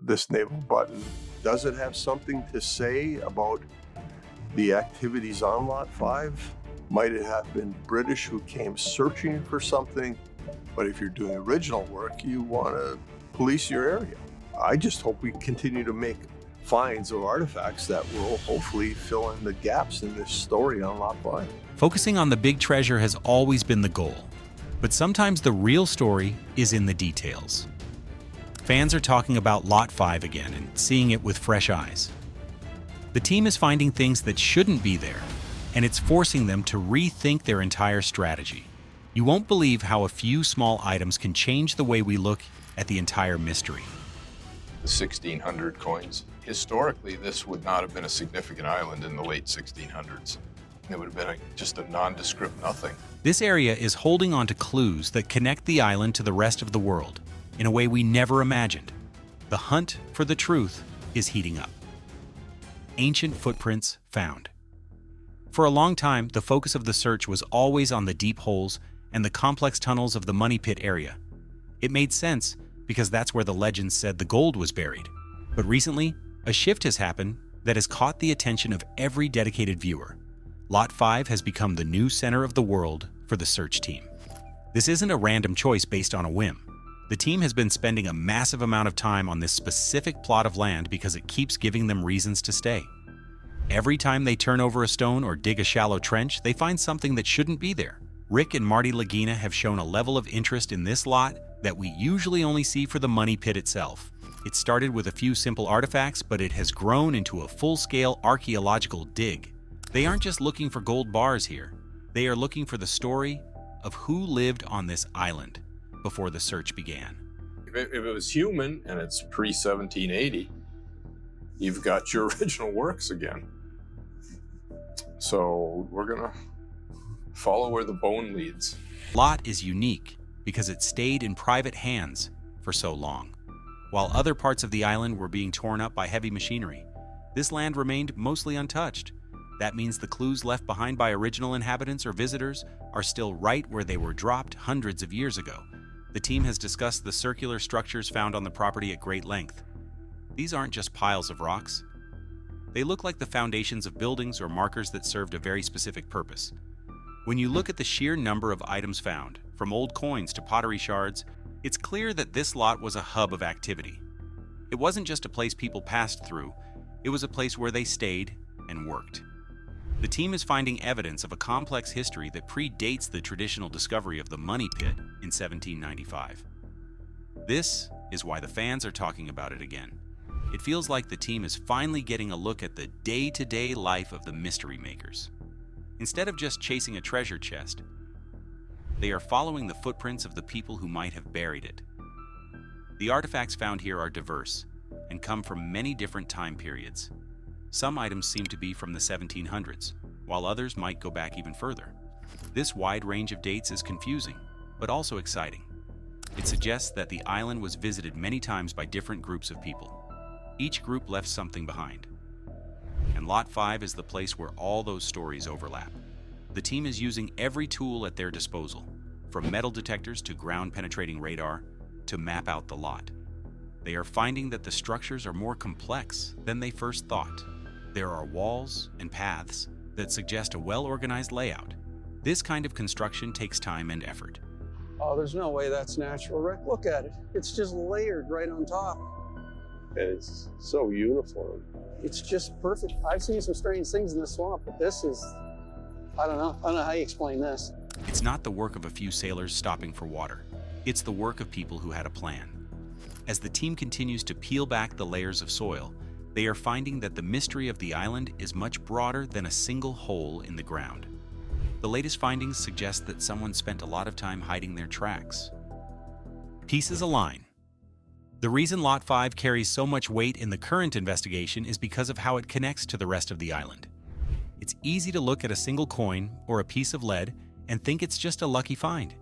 this naval button, does it have something to say about the activities on Lot 5? Might it have been British who came searching for something? But if you're doing original work, you want to police your area. I just hope we continue to make finds of artifacts that will hopefully fill in the gaps in this story on Lot 5. Focusing on the big treasure has always been the goal, but sometimes the real story is in the details. Fans are talking about Lot 5 again and seeing it with fresh eyes. The team is finding things that shouldn't be there, and it's forcing them to rethink their entire strategy. You won't believe how a few small items can change the way we look at the entire mystery. The 1600 coins. Historically, this would not have been a significant island in the late 1600s. It would have been just a nondescript nothing. This area is holding on to clues that connect the island to the rest of the world in a way we never imagined. The hunt for the truth is heating up. Ancient footprints found. For a long time, the focus of the search was always on the deep holes and the complex tunnels of the Money Pit area. It made sense because that's where the legends said the gold was buried. But recently, a shift has happened that has caught the attention of every dedicated viewer. Lot 5 has become the new center of the world for the search team. This isn't a random choice based on a whim. The team has been spending a massive amount of time on this specific plot of land because it keeps giving them reasons to stay. Every time they turn over a stone or dig a shallow trench, they find something that shouldn't be there. Rick and Marty Lagina have shown a level of interest in this lot that we usually only see for the Money Pit itself. It started with a few simple artifacts, but it has grown into a full-scale archaeological dig. They aren't just looking for gold bars here. They are looking for the story of who lived on this island before the search began. If it was human and it's pre-1780, you've got your original works again. So we're gonna follow where the bone leads. Lot is unique because it stayed in private hands for so long. While other parts of the island were being torn up by heavy machinery, this land remained mostly untouched. That means the clues left behind by original inhabitants or visitors are still right where they were dropped hundreds of years ago. The team has discussed the circular structures found on the property at great length. These aren't just piles of rocks. They look like the foundations of buildings or markers that served a very specific purpose. When you look at the sheer number of items found, from old coins to pottery shards, it's clear that this lot was a hub of activity. It wasn't just a place people passed through, it was a place where they stayed and worked. The team is finding evidence of a complex history that predates the traditional discovery of the Money Pit in 1795. This is why the fans are talking about it again. It feels like the team is finally getting a look at the day-to-day life of the mystery makers. Instead of just chasing a treasure chest, they are following the footprints of the people who might have buried it. The artifacts found here are diverse and come from many different time periods. Some items seem to be from the 1700s, while others might go back even further. This wide range of dates is confusing, but also exciting. It suggests that the island was visited many times by different groups of people. Each group left something behind. And Lot 5 is the place where all those stories overlap. The team is using every tool at their disposal, from metal detectors to ground-penetrating radar, to map out the lot. They are finding that the structures are more complex than they first thought. There are walls and paths that suggest a well-organized layout. This kind of construction takes time and effort. Oh, there's no way that's natural, Rick. Look at it. It's just layered right on top. It's so uniform. It's just perfect. I've seen some strange things in the swamp, but this is, I don't know how you explain this. It's not the work of a few sailors stopping for water. It's the work of people who had a plan. As the team continues to peel back the layers of soil, they are finding that the mystery of the island is much broader than a single hole in the ground. The latest findings suggest that someone spent a lot of time hiding their tracks. Pieces align. The reason Lot 5 carries so much weight in the current investigation is because of how it connects to the rest of the island. It's easy to look at a single coin or a piece of lead and think it's just a lucky find.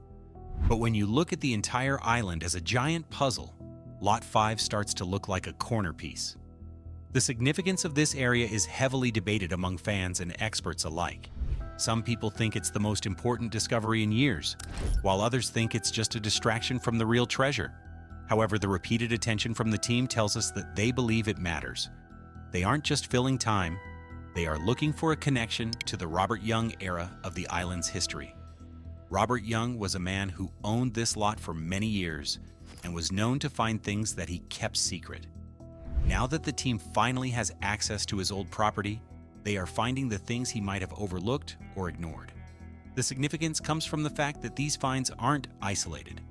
But when you look at the entire island as a giant puzzle, Lot 5 starts to look like a corner piece. The significance of this area is heavily debated among fans and experts alike. Some people think it's the most important discovery in years, while others think it's just a distraction from the real treasure. However, the repeated attention from the team tells us that they believe it matters. They aren't just filling time, they are looking for a connection to the Robert Young era of the island's history. Robert Young was a man who owned this lot for many years and was known to find things that he kept secret. Now that the team finally has access to his old property, they are finding the things he might have overlooked or ignored. The significance comes from the fact that these finds aren't isolated.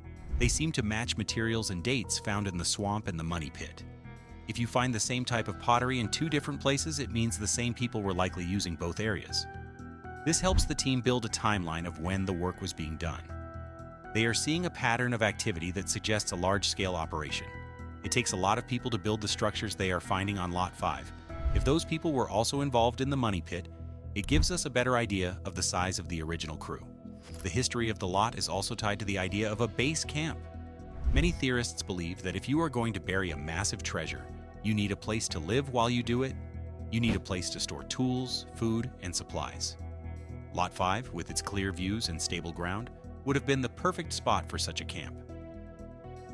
They seem to match materials and dates found in the swamp and the money pit. If you find the same type of pottery in two different places, it means the same people were likely using both areas. This helps the team build a timeline of when the work was being done. They are seeing a pattern of activity that suggests a large-scale operation. It takes a lot of people to build the structures they are finding on Lot 5. If those people were also involved in the money pit, it gives us a better idea of the size of the original crew. The history of the lot is also tied to the idea of a base camp. Many theorists believe that if you are going to bury a massive treasure, you need a place to live while you do it. You need a place to store tools, food, and supplies. Lot 5, with its clear views and stable ground, would have been the perfect spot for such a camp.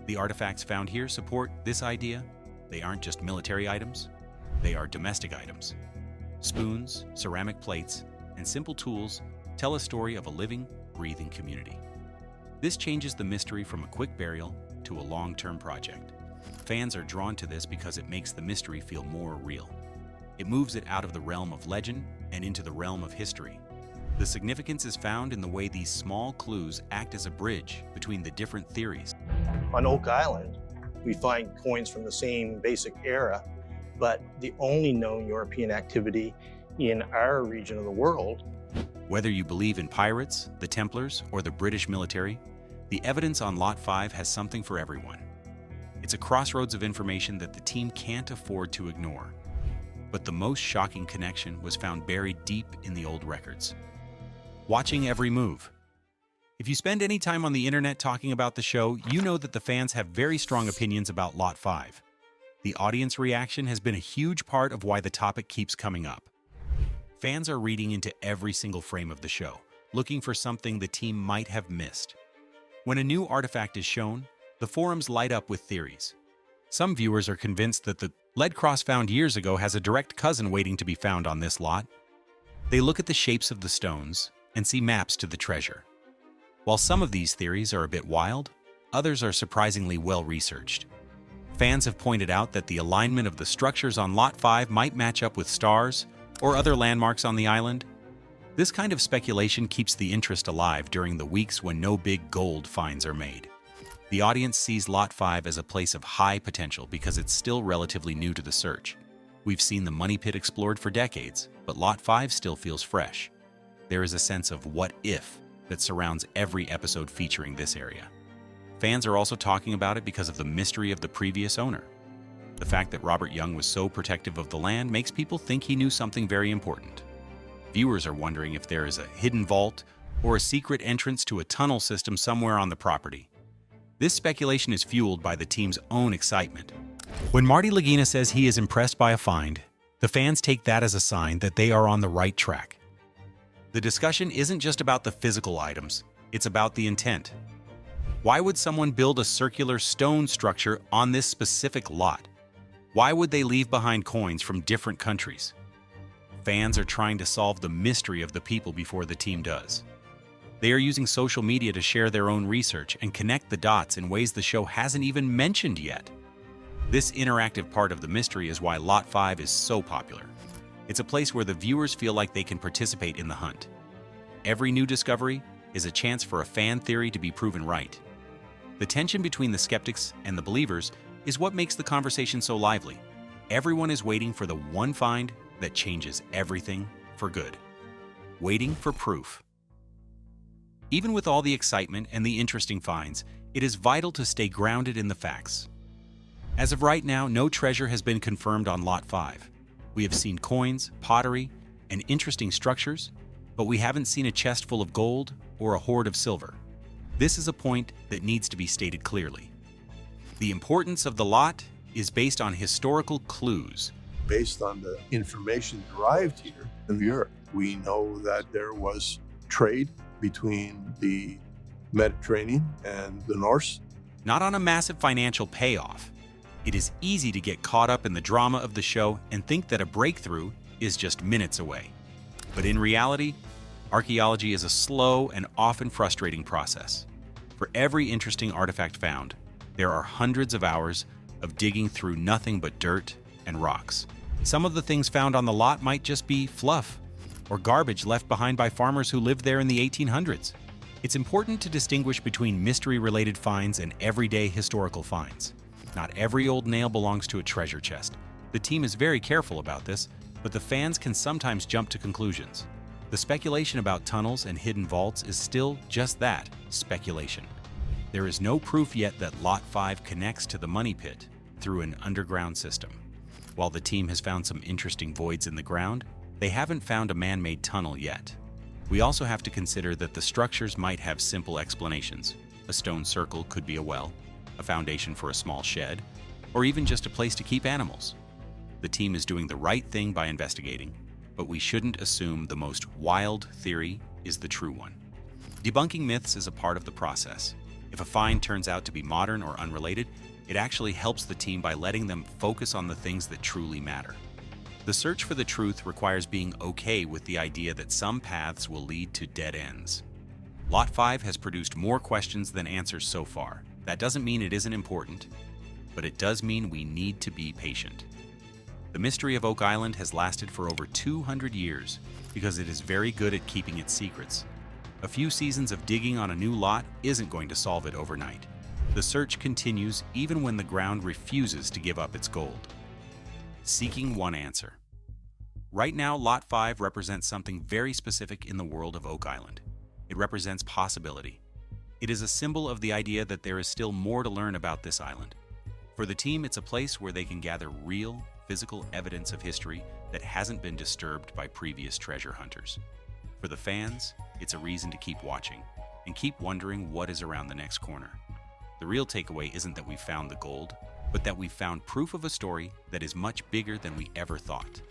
The artifacts found here support this idea. They aren't just military items, they are domestic items. Spoons, ceramic plates, and simple tools tell a story of a living, breathing community. This changes the mystery from a quick burial to a long-term project. Fans are drawn to this because it makes the mystery feel more real. It moves it out of the realm of legend and into the realm of history. The significance is found in the way these small clues act as a bridge between the different theories. On Oak Island, we find coins from the same basic era, but the only known European activity in our region of the world. Whether you believe in pirates, the Templars, or the British military, the evidence on Lot 5 has something for everyone. It's a crossroads of information that the team can't afford to ignore. But the most shocking connection was found buried deep in the old records. Watching every move. If you spend any time on the internet talking about the show, you know that the fans have very strong opinions about Lot 5. The audience reaction has been a huge part of why the topic keeps coming up. Fans are reading into every single frame of the show, looking for something the team might have missed. When a new artifact is shown, the forums light up with theories. Some viewers are convinced that the lead cross found years ago has a direct cousin waiting to be found on this lot. They look at the shapes of the stones and see maps to the treasure. While some of these theories are a bit wild, others are surprisingly well researched. Fans have pointed out that the alignment of the structures on Lot 5 might match up with stars or other landmarks on the island. This kind of speculation keeps the interest alive during the weeks when no big gold finds are made. The audience sees Lot 5 as a place of high potential because it's still relatively new to the search. We've seen the money pit explored for decades, but Lot 5 still feels fresh. There is a sense of what if that surrounds every episode featuring this area. Fans are also talking about it because of the mystery of the previous owner. The fact that Robert Young was so protective of the land makes people think he knew something very important. Viewers are wondering if there is a hidden vault or a secret entrance to a tunnel system somewhere on the property. This speculation is fueled by the team's own excitement. When Marty Lagina says he is impressed by a find, the fans take that as a sign that they are on the right track. The discussion isn't just about the physical items, it's about the intent. Why would someone build a circular stone structure on this specific lot? Why would they leave behind coins from different countries? Fans are trying to solve the mystery of the people before the team does. They are using social media to share their own research and connect the dots in ways the show hasn't even mentioned yet. This interactive part of the mystery is why Lot 5 is so popular. It's a place where the viewers feel like they can participate in the hunt. Every new discovery is a chance for a fan theory to be proven right. The tension between the skeptics and the believers is what makes the conversation so lively. Everyone is waiting for the one find that changes everything for good. Waiting for proof. Even with all the excitement and the interesting finds, it is vital to stay grounded in the facts. As of right now, no treasure has been confirmed on Lot 5. We have seen coins, pottery, and interesting structures, but we haven't seen a chest full of gold or a hoard of silver. This is a point that needs to be stated clearly. The importance of the lot is based on historical clues. Based on the information derived here in Europe, we know that there was trade between the Mediterranean and the Norse. not on a massive financial payoff. It is easy to get caught up in the drama of the show and think that a breakthrough is just minutes away. But in reality, archaeology is a slow and often frustrating process. For every interesting artifact found, there are hundreds of hours of digging through nothing but dirt and rocks. Some of the things found on the lot might just be fluff or garbage left behind by farmers who lived there in the 1800s. It's important to distinguish between mystery-related finds and everyday historical finds. Not every old nail belongs to a treasure chest. The team is very careful about this, but the fans can sometimes jump to conclusions. The speculation about tunnels and hidden vaults is still just that, speculation. There is no proof yet that Lot 5 connects to the money pit through an underground system. While the team has found some interesting voids in the ground, they haven't found a man-made tunnel yet. We also have to consider that the structures might have simple explanations. A stone circle could be a well, a foundation for a small shed, or even just a place to keep animals. The team is doing the right thing by investigating, but we shouldn't assume the most wild theory is the true one. Debunking myths is a part of the process. If a find turns out to be modern or unrelated, it actually helps the team by letting them focus on the things that truly matter. The search for the truth requires being okay with the idea that some paths will lead to dead ends. Lot 5 has produced more questions than answers so far. That doesn't mean it isn't important, but it does mean we need to be patient. The mystery of Oak Island has lasted for over 200 years because it is very good at keeping its secrets. A few seasons of digging on a new lot isn't going to solve it overnight. The search continues even when the ground refuses to give up its gold. Seeking one answer. Right now, Lot 5 represents something very specific in the world of Oak Island. It represents possibility. It is a symbol of the idea that there is still more to learn about this island. For the team, it's a place where they can gather real, physical evidence of history that hasn't been disturbed by previous treasure hunters. For the fans, it's a reason to keep watching and keep wondering what is around the next corner. The real takeaway isn't that we found the gold, but that we found proof of a story that is much bigger than we ever thought.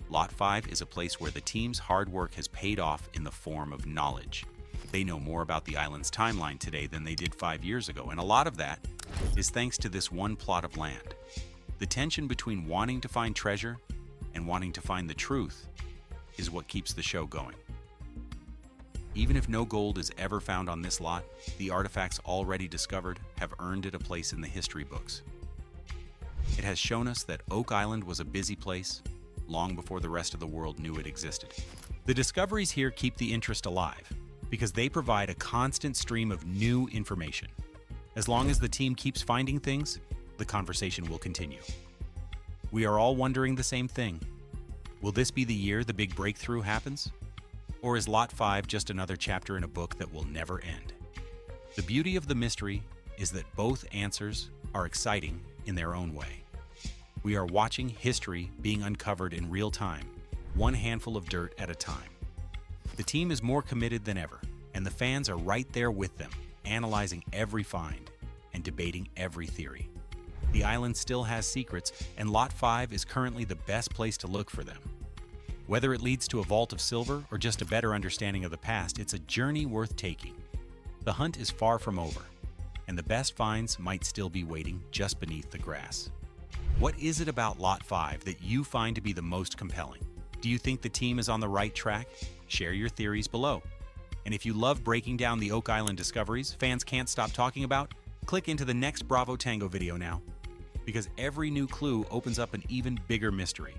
Lot 5 is a place where the team's hard work has paid off in the form of knowledge. They know more about the island's timeline today than they did 5 years ago, and a lot of that is thanks to this one plot of land. The tension between wanting to find treasure and wanting to find the truth is what keeps the show going. Even if no gold is ever found on this lot, the artifacts already discovered have earned it a place in the history books. It has shown us that Oak Island was a busy place long before the rest of the world knew it existed. The discoveries here keep the interest alive because they provide a constant stream of new information. As long as the team keeps finding things, the conversation will continue. We are all wondering the same thing. Will this be the year the big breakthrough happens? Or is Lot 5 just another chapter in a book that will never end? The beauty of the mystery is that both answers are exciting in their own way. We are watching history being uncovered in real time, one handful of dirt at a time. The team is more committed than ever, and the fans are right there with them, analyzing every find and debating every theory. The island still has secrets, and Lot 5 is currently the best place to look for them. Whether it leads to a vault of silver or just a better understanding of the past, it's a journey worth taking. The hunt is far from over, and the best finds might still be waiting just beneath the grass. What is it about Lot 5 that you find to be the most compelling? Do you think the team is on the right track? Share your theories below. And if you love breaking down the Oak Island discoveries fans can't stop talking about, click into the next Bravo Tango video now, because every new clue opens up an even bigger mystery.